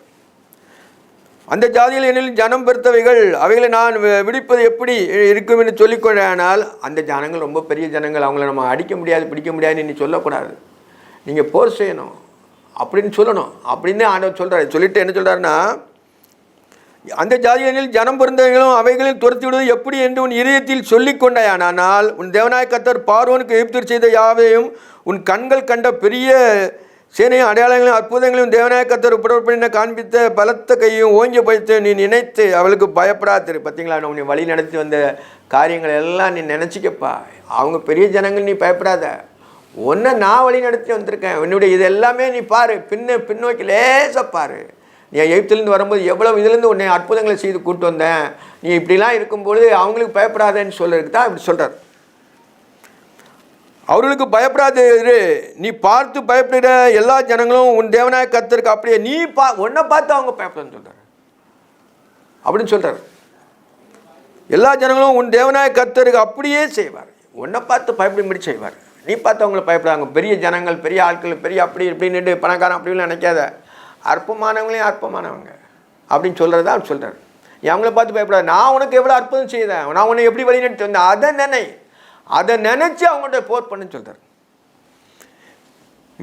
அந்த ஜாதியில் என்னில் ஜனம் பெருத்தவைகள், அவைகளை நான் விடிப்பது எப்படி இருக்கும் என்று சொல்லிக்கொண்டானால், அந்த ஜனங்கள் ரொம்ப பெரிய ஜனங்கள், அவங்கள நம்ம அடிக்க முடியாது பிடிக்க முடியாதுன்னு நீ சொல்லக்கூடாது. நீங்கள் போர் செய்யணும் அப்படின்னு சொல்லணும் அப்படின்னு ஆண்டவர் சொல்கிறார். சொல்லிட்டு என்ன சொல்கிறாருன்னா, அந்த ஜாதியனில் ஜனம் பொருந்தவர்களும் அவைகளில் துரத்தி விடுவது எப்படி என்று உன் இதயத்தில் சொல்லிக் கொண்டாயானால் உன் தேவனாய கர்த்தர் பார்வோனுக்கு எகிப்தில் செய்த யாவையும் உன் கண்கள் கண்ட பெரிய சேனையும் அடையாளங்களையும் அற்புதங்களையும் தேவனாய கர்த்தர் புறப்படின காண்பித்த பலத்த கையும் ஓங்கி பயிற்று நீ நினைத்து அவளுக்கு பயப்படாது. பார்த்தீங்களா, உன்னை வழி நடத்தி வந்த காரியங்கள் எல்லாம் நீ நினச்சிக்கப்பா. அவங்க பெரிய ஜனங்கள், நீ பயப்படாத. ஒன்றை நான் வழி நடத்தி வந்திருக்கேன். என்னுடைய இது எல்லாமே நீ பாரு, பின்னோக்கி லேசாக பாரு. நீ எகிப்திலேருந்து வரும்போது எவ்வளோ இதுலேருந்து உன்னை அற்புதங்களை செய்து கூப்பிட்டு வந்தேன். நீ இப்படிலாம் இருக்கும்போது அவங்களுக்கு பயப்படாதேன்னு சொல்கிறதுக்கு தான் இப்படி சொல்கிறார். அவர்களுக்கு பயப்படாது, நீ பார்த்து பயப்படுகிற எல்லா ஜனங்களும் உன் தேவனாய கர்த்தருக்கு அப்படியே நீ ஒன்றை பார்த்து அவங்க பயப்படாதுன்னு சொல்கிறார் அப்படின்னு சொல்கிறார். எல்லா ஜனங்களும் உன் தேவனாய கர்த்தருக்கு அப்படியே செய்வார். உன்னை பார்த்து பயப்படும்படி செய்வார். நீ பார்த்து அவங்கள பயப்படாங்க. பெரிய ஜனங்கள், பெரிய ஆட்கள், பெரிய அப்படி இப்படின்னு பணக்காரன் அப்படின்னு நினைக்காத. அற்பமானவங்களையும் அற்பமானவங்க அப்படின்னு சொல்கிறது தான் சொல்கிறார். நீ அவங்கள பார்த்து பயப்படாது. நான் உனக்கு எவ்வளோ அற்புதம் செய்தேன், நான் உன்னை எப்படி வழிநடத்தி வந்தேன், அதை நினச்சி அவங்கள்ட்ட போர் பண்ணுன்னு சொல்கிறார்.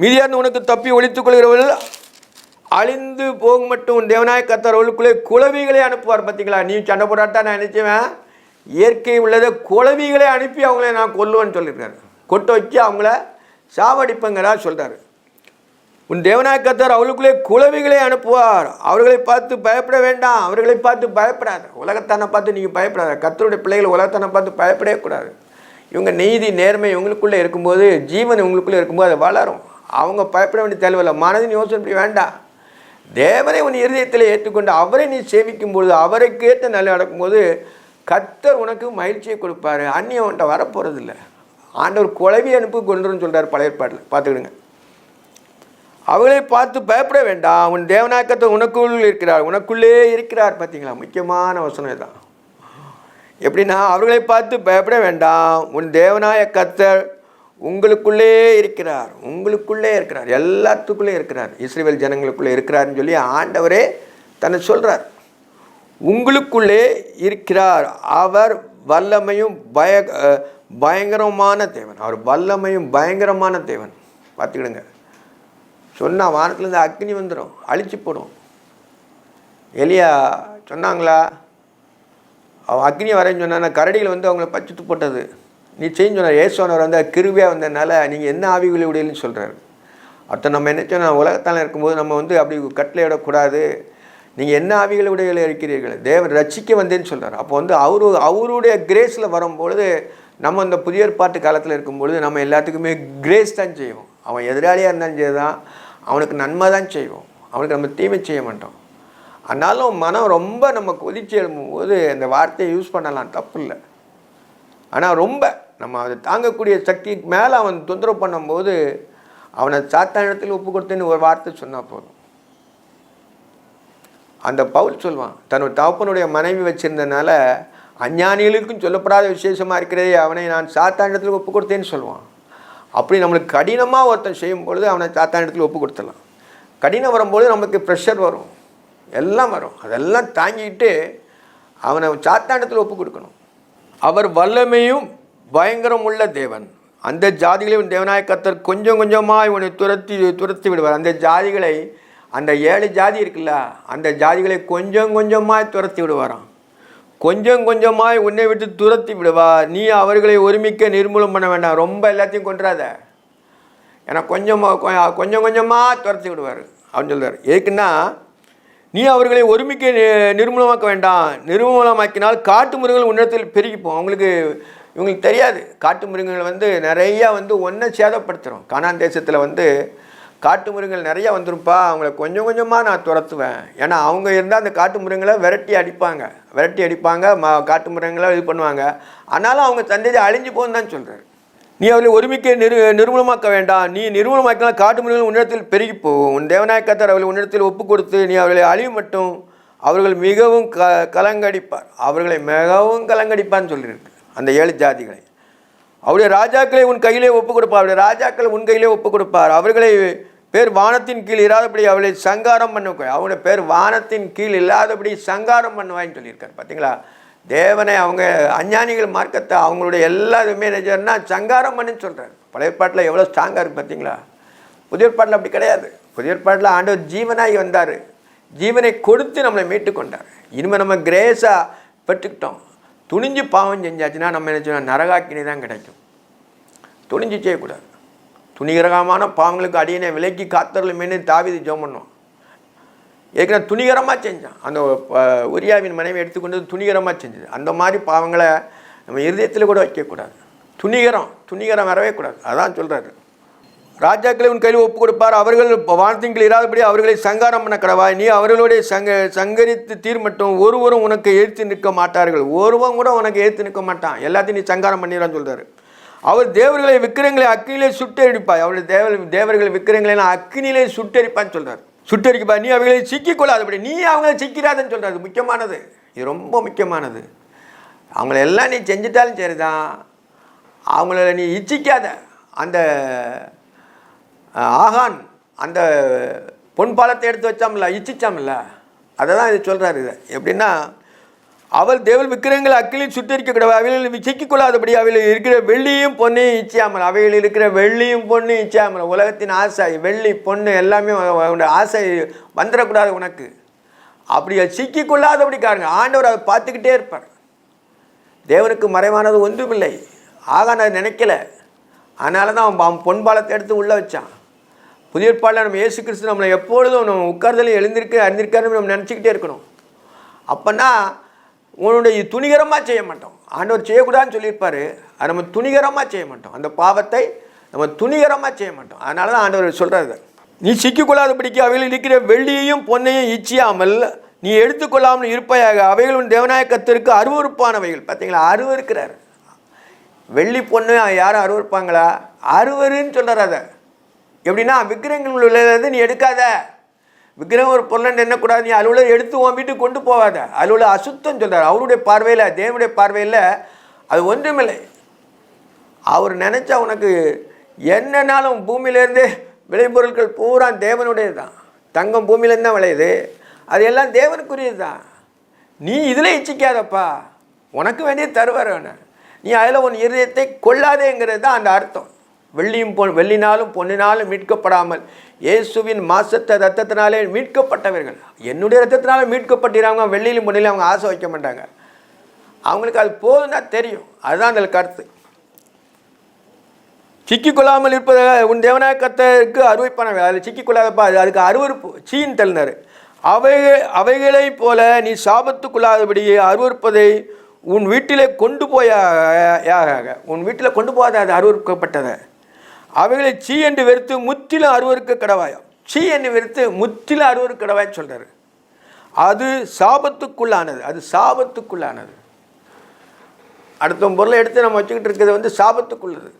மீதியார் உனக்கு தப்பி ஒழித்துக் கொள்கிறவர்கள் அழிந்து போக மட்டும் உன் தேவனாய கர்த்தர் அவர்களுக்குள்ளே குளவிகளை அனுப்புவார். பார்த்தீங்களா, நீ சண்டை போடாட்டா நான் நினச்சேன் இயற்கை உள்ளதை குளவிகளை அனுப்பி அவங்கள நான் கொல்லுவேன்னு சொல்லியிருக்காரு. கொட்ட வச்சு அவங்கள சாவடிப்பங்கிறா சொல்கிறார். உன் தேவனாய கர்த்தர் அவளுக்குள்ளே குளவிகளை அனுப்புவார். அவர்களை பார்த்து பயப்பட வேண்டாம். அவர்களை பார்த்து பயப்படாத. உலகத்தானை பார்த்து நீங்கள் பயப்படாத. கர்த்தருடைய பிள்ளைகள் உலகத்தானை பார்த்து பயப்படவே கூடாது. இவங்க நீதி நேர்மை இவங்களுக்குள்ளே இருக்கும்போது, ஜீவன் இவங்களுக்குள்ளே இருக்கும்போது அது வளரும். அவங்க பயப்பட வேண்டிய தேவையில்லை. மனதின் யோசனை இப்படி வேண்டாம். தேவனை உன் இருதயத்தில் ஏற்றுக்கொண்டு அவரை நீ சேவிக்கும் பொழுது, அவரைக்கேற்ற நல்ல நடக்கும்போது கர்த்தர் உனக்கு மகிழ்ச்சியை கொடுப்பாரு. அந்நியம் அவன்கிட்ட வரப்போகிறது இல்லை. ஆண்டவர் குழவி அனுப்பி கொண்டுன்னு சொல்கிறார் பழைய ஏற்பாட்டில். பார்த்துக்கிடுங்க. அவளை பார்த்து பயப்பட வேண்டாம். உன் தேவனாய கர்த்தர் உனக்குள் இருக்கிறார், உனக்குள்ளே இருக்கிறார். பார்த்தீங்களா, முக்கியமான வசனம் இதுதான். எப்படின்னா, அவர்களை பார்த்து பயப்பட வேண்டாம். உன் தேவனாய கர்த்தர் உங்களுக்குள்ளே இருக்கிறார், உங்களுக்குள்ளே இருக்கிறார், எல்லாத்துக்குள்ளே இருக்கிறார். இஸ்ரவேல் ஜனங்களுக்குள்ளே இருக்கிறார்னு சொல்லி ஆண்டவரே தன்னை சொல்கிறார். உங்களுக்குள்ளே இருக்கிறார். அவர் வல்லமையும் பயங்கரமான தேவன். அவர் வல்லமையும் பயங்கரமான தேவன். பார்த்துக்கிடுங்க. சொன்னால் வானத்துலேருந்து அக்னி வந்துடும், அழிச்சு போடும். எலியா சொன்னாங்களா, அவன் அக்னி வரைன்னு சொன்னா கரடிகள் வந்து அவங்கள பச்சுட்டு போட்டது. நீ செய்ய சொன்னார். ஏசுவனர் வந்து கிருபியாக வந்ததுனால நீங்கள் என்ன ஆவிகளை உடையலன்னு சொல்கிறார். அடுத்த நம்ம என்ன சொன்னால், உலகத்தால் இருக்கும்போது நம்ம வந்து அப்படி கட்டளை விடக்கூடாது. நீங்கள் என்ன ஆவிகளை உடையலை இருக்கிறீர்கள், தேவன் ரட்சிக்க வந்தேன்னு சொல்கிறார். அப்போ வந்து அவருடைய கிரேஸில் வரும்பொழுது, நம்ம இந்த புதிய ஏற்பாட்டு காலத்தில் இருக்கும்பொழுது நம்ம எல்லாத்துக்குமே கிரேஸ் தான் செய்வோம். அவன் எதிராளியாக இருந்தாலும் சரி தான், அவனுக்கு நன்மை தான் செய்வோம், அவனுக்கு நம்ம தீமை செய்ய மாட்டோம். ஆனாலும் மனம் ரொம்ப நம்ம கொதிச்சு எழும்பும்போது அந்த வார்த்தையை யூஸ் பண்ணலாம், தப்பு இல்லை. ஆனால் ரொம்ப நம்ம அதை தாங்கக்கூடிய சக்திக்கு மேலே அவன் தொந்தரவு பண்ணும்போது அவனை சாத்தானிடத்தில் ஒப்பு கொடுத்தேன்னு ஒரு வார்த்தை சொன்னால் போதும். அந்த பவுல் சொல்வான், தன்னோட தகப்பனுடைய மனைவி வச்சுருந்தனால அஞ்ஞானிகளுக்கும் சொல்லப்படாத விசேஷமாக இருக்கிறதே அவனை நான் சாத்தானிடத்தில் ஒப்பு கொடுத்தேன்னு சொல்லுவான். அப்படி நம்மளுக்கு கடினமாக ஒருத்தன் செய்யும் பொழுது அவனை சாத்தானிடத்தில் ஒப்பு கொடுத்துடலாம். கடினம் வரும்போது நமக்கு ப்ரெஷர் வரும், எல்லாம் வரும். அதெல்லாம் தாங்கிட்டு அவனை சாத்தானிடத்தில் ஒப்பு கொடுக்கணும். அவர் வல்லமையும் பயங்கரம் உள்ள தேவன். அந்த ஜாதிகளையும் தேவனாய கர்த்தர் கொஞ்சம் கொஞ்சமாக இவனை துரத்தி விடுவார். அந்த ஜாதிகளை, அந்த 7 ஜாதி இருக்குல்ல, அந்த ஜாதிகளை கொஞ்சம் கொஞ்சமாக துரத்தி விடுவாராம். கொஞ்சம் கொஞ்சமாக உன்னை விட்டு துரத்தி விடுவார். நீ அவர்களை ஒருமிக்க நிர்மூலம் பண்ண வேண்டாம். ரொம்ப எல்லாத்தையும் கொன்றாத, ஏன்னா கொஞ்சம் கொஞ்சமாக துரத்தி விடுவார் அப்படின்னு சொல்கிறார். எதுக்குன்னா, நீ அவர்களை ஒருமிக்க நிர்மூலமாக்க வேண்டாம். நிர்மூலமாக்கினால் காட்டு மிருகங்கள் உன்னிடத்தில் பெருகிப்போம். இவங்களுக்கு தெரியாது, காட்டு மிருகங்கள் வந்து நிறையா வந்து ஒன்றை சேதப்படுத்துகிறோம். கானான் தேசத்தில் வந்து காட்டு மிருகங்கள் நிறையா வந்துருப்பா, அவங்கள கொஞ்சம் கொஞ்சமாக நான் துரத்துவேன். ஏன்னா அவங்க இருந்தால் அந்த காட்டு மிருகங்களை விரட்டி அடிப்பாங்க, காட்டு மிருகங்களை இது பண்ணுவாங்க. ஆனாலும் அவங்க சந்ததி அழிஞ்சு போகுன்னு தான் சொல்கிறார். நீ அவர்களை ஒருமிக்க நிர்மூலமாக்க வேண்டாம். நீ நிர்மூலமாக்கினால் காட்டு மிருகங்கள் உன்னிடத்தில் பெருகிப்போ. உன் தேவனாய கர்த்தர் அவர்களை உன்னிடத்தில் ஒப்பு கொடுத்து நீ அவர்களை அழிவு மட்டும் அவர்கள் மிகவும் கலங்கடிப்பார். அவர்களை மிகவும் கலங்கடிப்பான்னு சொல்லியிருக்கு அந்த 7 ஜாதிகளை. அவருடைய ராஜாக்களை உன் கையிலே ஒப்பு கொடுப்பார். அவருடைய ராஜாக்களை உன் கையிலே ஒப்பு கொடுப்பார். அவர்களை பேர் வானத்தின் கீழ் இல்லாதபடி அவளை சங்காரம் பண்ணுவாய். அவனுடைய பேர் வானத்தின் கீழ் இல்லாதபடி சங்காரம் பண்ணுவாயின்னு சொல்லியிருக்காரு. பார்த்தீங்களா, தேவனை அவங்க அஞ்ஞானிகள் மார்க்கத்தை அவங்களுடைய எல்லா இதுவுமே நினைச்சாருன்னா சங்காரம் பண்ணுன்னு சொல்கிறார். பழைய ஏற்பாட்டில் எவ்வளோ ஸ்ட்ராங்காக இருக்குது பார்த்தீங்களா. புதிய ஏற்பாட்டில் அப்படி கிடையாது. புதிய ஏற்பாட்டில் ஆண்டவர் ஜீவனாகி வந்தார், ஜீவனை கொடுத்து நம்மளை மீட்டு கொண்டார். இனிமேல் நம்ம கிரேஸாக பெற்றுக்கிட்டோம். துணிஞ்சு பாவம் செஞ்சாச்சுன்னா நம்ம என்ன சொன்னால் நரகாக்கினி தான் கிடைக்கும். துணிஞ்சு செய்யக்கூடாது. துணிகரமான பாவங்களுக்கு அடியனை விலைக்கு காத்தருளுமேனு தாவீது ஜெபம் பண்ணோம். ஏற்கனவே துணிகரமாக செஞ்சான். அந்த உரியாவின் மனைவி எடுத்துக்கொண்டு துணிகரமாக செஞ்சது. அந்த மாதிரி பாவங்களை நம்ம இருதயத்தில் கூட வைக்கக்கூடாது. துணிகரம் வரவே கூடாது. அதான் சொல்கிறாரு. ராஜாக்களை உன் கையில் ஒப்பு கொடுப்பார். அவர்கள் வானத்தின் கீழ் இராதபடி அவர்களை சங்காரம் பண்ண கடவாய். நீ அவர்களுடைய சங்கரித்து தீர் மட்டும் ஒருவரும் உனக்கு எதிர்த்து நிற்க மாட்டார்கள். ஒருவன் கூட உனக்கு எதிர்த்து நிற்க மாட்டான். எல்லாத்தையும் நீ சங்காரம் பண்ணிடுறான்னு சொல்கிறாரு. அவர் தேவர்களை விக்கிரங்களை அக்கினிலே சுட்டெரிப்பாய். அவருடைய தேவர்களை விக்கிரங்களை அக்கினிலே சுட்டெரிப்பான்னு சொல்கிறார். சுட்டெரிக்கப்பா. நீ அவர்களை சிக்கிக்கொள்ளாதபடி, நீ அவங்களை சிக்கிறாதுன்னு சொல்கிறாரு. முக்கியமானது இது, ரொம்ப முக்கியமானது. அவங்களெல்லாம் நீ செஞ்சிட்டாலும் சரி தான், அவங்கள நீ இச்சிக்காத. அந்த ஆகான் அந்த பொன் பாலத்தை எடுத்து வச்சாமல்ல, இச்சிச்சாமல்ல, அதை தான் இது சொல்கிறாரு. இது எப்படின்னா, அவள் தேவல் விக்கிரகங்கள் அக்கிலில் சுட்டரிக்க கூடாது, அவைகளில் சிக்கிக்கொள்ளாதபடி அவையில் இருக்கிற வெள்ளியும் பொண்ணையும் இச்சியாமல், அவையில் இருக்கிற வெள்ளியும் பொண்ணையும் இச்சியாமல். உலகத்தின் ஆசை, வெள்ளி பொண்ணு எல்லாமே ஆசை வந்துடக்கூடாது உனக்கு. அப்படி சிக்கிக்கொள்ளாதபடி காருங்க. ஆண்டவர் அதை பார்த்துக்கிட்டே இருப்பார். தேவனுக்கு மறைவானது ஒன்றுமில்லை. ஆகான் அதை நினைக்கல, அதனால தான் அவன் பொன் பாலத்தை எடுத்து உள்ளே வச்சான். புதிய ஏற்பாடில் நம்ம இயேசு கிறிஸ்து நம்மளை எப்பொழுதும் நம்ம உட்கார்தலையும் அறிந்திருக்காருன்னு நம்ம நினச்சிக்கிட்டே இருக்கணும். அப்போனா உன்னுடைய துணிகரமாக செய்ய மாட்டோம். ஆண்டவர் செய்யக்கூடாதுன்னு சொல்லியிருப்பார், அதை நம்ம துணிகரமாக செய்ய மாட்டோம். அந்த பாவத்தை நம்ம துணிகரமாக செய்ய மாட்டோம். அதனால தான் ஆண்டவர் சொல்கிறாரு, நீ சிக்கிக்கொள்ளாதபடிக்கு அவையில் இருக்கிற வெள்ளியையும் பொன்னையும் இச்சியாமல் நீ எடுத்துக்கொள்ளாமல் இருப்பாயாக, அவைகள் உன் தேவனாய கர்த்தருக்கு அருவருப்பானவைகள். பார்த்தீங்களா, அருவருக்கிறார். வெள்ளி பொண்ணு யாரும் அருவருப்பாங்களா? அருவருன்னு சொல்கிறார். அதை எப்படின்னா, விக்கிரகங்கள் உள்ளது நீ எடுக்காத. விக்கிரகம் ஒரு பொருள் எண்ணக்கூடாது, நீ அலுவலர் எடுத்து உன் வீட்டுக்கு கொண்டு போகாத. அலுவலர் அசுத்தம் சொல்கிறார். அவருடைய பார்வையில், தேவனுடைய பார்வையில் அது ஒன்றுமில்லை. அவர் நினச்சா உனக்கு என்னன்னாலும் பூமியிலேருந்து விளைபொருட்கள் பூரா தேவனுடையது தான். தங்கம் பூமியிலேருந்து தான் விளையுது, அது எல்லாம் தேவனுக்குரியது தான். நீ இதில் இச்சிக்காதப்பா, உனக்கு வேண்டிய தருவார் வேணும். நீ அதில் உன் இருதயத்தை கொள்ளாதேங்கிறது தான் அந்த அர்த்தம். வெள்ளினாலும் பொன்னினாலும் மீட்கப்படாமல் இயேசுவின் மாசற்ற ரத்தத்தினாலே மீட்கப்பட்டவர்கள். என்னுடைய ரத்தத்தினால மீட்கப்பட்டிருக்காங்க. வெள்ளியிலும் பொன்னிலும் அவங்க ஆசை வைக்க மாட்டாங்க. அவங்களுக்கு அது போதும்னா தெரியும். அதுதான் அந்த கருத்து. சிக்கிக்கொள்ளாமல் இருப்பதை உன் தேவனாய கர்த்தருக்கு அருவருப்பானவை. அதில் சிக்கிக்கொள்ளாதப்பா, அதுக்கு அருவருப்பு, சீன் தள்ளினார். அவைகளை போல நீ சாபத்துக்குள்ளாதபடி அருவருப்பதை உன் வீட்டிலே கொண்டு உன் வீட்டில் கொண்டு போகாத. அது அருவருக்கப்பட்டதை அவைகளை சீ என்று வெறுத்து முற்றிலும் அருவருக்க கடவாயம். சீ என்று வெறுத்து முற்றிலும் அருவருக்க கடவாய் சொல்கிறார். அது சாபத்துக்குள்ளானது, அது சாபத்துக்குள்ளானது. அடுத்த பொருளை எடுத்து நம்ம வச்சுக்கிட்டு இருக்கிறது சாபத்துக்குள்ளது.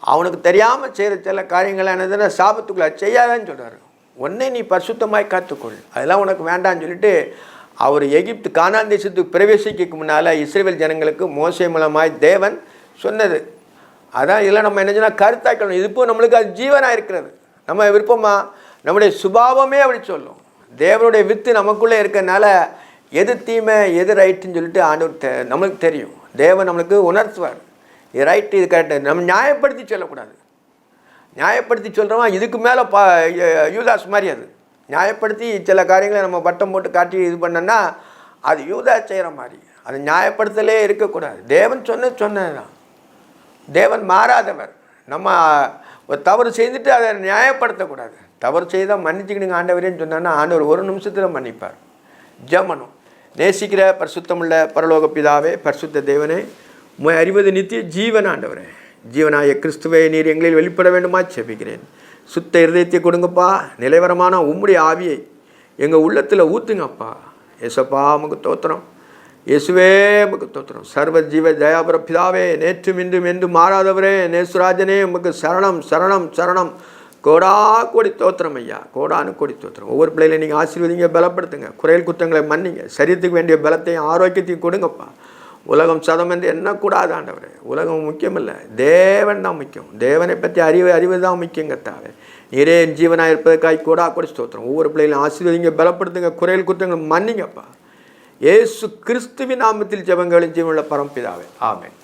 அவனுக்கு தெரியாமல் செய்கிற சில காரியங்கள் என்னதுன்னா சாபத்துக்குள்ள செய்யாதான்னு சொல்கிறார். உன்னை நீ பரிசுத்தமாய் காத்துக்கொள், அதெல்லாம் உனக்கு வேண்டான்னு சொல்லிட்டு அவர் எகிப்து கானான் தேசத்துக்கு பிரவேசிக்க முன்னால் இஸ்ரவேல் ஜனங்களுக்கு மோசே மூலமாய் தேவன் சொன்னது. அதான் இல்லை நம்ம என்ன சொன்னால் கருத்தாக்கணும். இது இப்போ நம்மளுக்கு அது ஜீவனாக இருக்கிறது. நம்ம விருப்பமாக நம்முடைய சுபாவமே அப்படி சொல்லும். தேவனுடைய வித்து நமக்குள்ளே இருக்கிறதுனால எது தீமை எது ரைட்டுன்னு சொல்லிட்டு ஆண்டவர் நம்மளுக்கு தெரியும். தேவன் நம்மளுக்கு உணர்த்துவார், இது ரைட்டு இது கரெக்டு. நம்ம நியாயப்படுத்தி சொல்லக்கூடாது. நியாயப்படுத்தி சொல்கிறோமா இதுக்கு மேலே யூதாஸ் மாதிரி. அது நியாயப்படுத்தி சில காரியங்களை நம்ம பட்டம் போட்டு காட்டி இது பண்ணோன்னா அது யூதாஸ் செய்கிற மாதிரி. அது நியாயப்படுத்தலே இருக்கக்கூடாது. தேவன் சொன்னதுதான். தேவன் மாறாதவர். நம்ம ஒரு தவறு செய்துட்டு அதை நியாயப்படுத்தக்கூடாது. தவறு செய்தால் மன்னிச்சுக்கிடுங்க ஆண்டவரேன்னு சொன்னான்னா ஆண்டவர் ஒரு நிமிஷத்தில் மன்னிப்பார். ஜெபம். நேசிக்கிற பரிசுத்தமுள்ள பரலோக பிதாவே, பரிசுத்த தேவனே, அறிவது நித்திய ஜீவன் ஆண்டவரே, ஜீவனாய கிறிஸ்துவை நீர் எங்களில் வெளிப்பட வேண்டுமா செபிக்கிறேன். சுத்த இருதயத்தை கொடுங்கப்பா. நிலைவரமான உம்முடைய ஆவியை எங்கள் உள்ளத்தில் ஊற்றுங்கப்பா. ஏசப்பா உமக்கு தோத்திரம். இயேசுவே உமக்கு தோத்திரம். சர்வ ஜீவ தயாபர பிதாவே, நேற்றும் இன்றும் என்றும் மாறாதவரே, நேசுராஜனே உமக்கு சரணம் சரணம் சரணம். கோடா கோடி தோத்திரம் ஐயா, கோடானு கோடி தோத்திரம். ஒவ்வொரு பிள்ளைகளையும் நீங்கள் ஆசீர்வதிங்க, பலப்படுத்துங்க, குறையல் குற்றங்களை மன்னிங்க, சரீரத்துக்கு வேண்டிய பலத்தையும் ஆரோக்கியத்தையும் கொடுங்கப்பா. உலகம் சதம் என்று எண்ணக்கூடாது ஆண்டவரே. உலகம் முக்கியமில்லை, தேவன் தான் முக்கியம். தேவனை பற்றி அறிவு தான் முக்கியங்கத்தாவே. நீரே என் ஜீவனாக இருப்பதற்காக கூடா கூட ஸ்தோத்திரம். ஒவ்வொரு பிள்ளைகளையும் ஆசீர்வதிங்க, பலப்படுத்துங்க, குறையல் குற்றங்களை மன்னிங்கப்பா. இயேசு கிறிஸ்துவின் நாமத்தில் ஜெபங்களின் ஜீவனுள்ள பரம்பிதாவே, ஆமென்.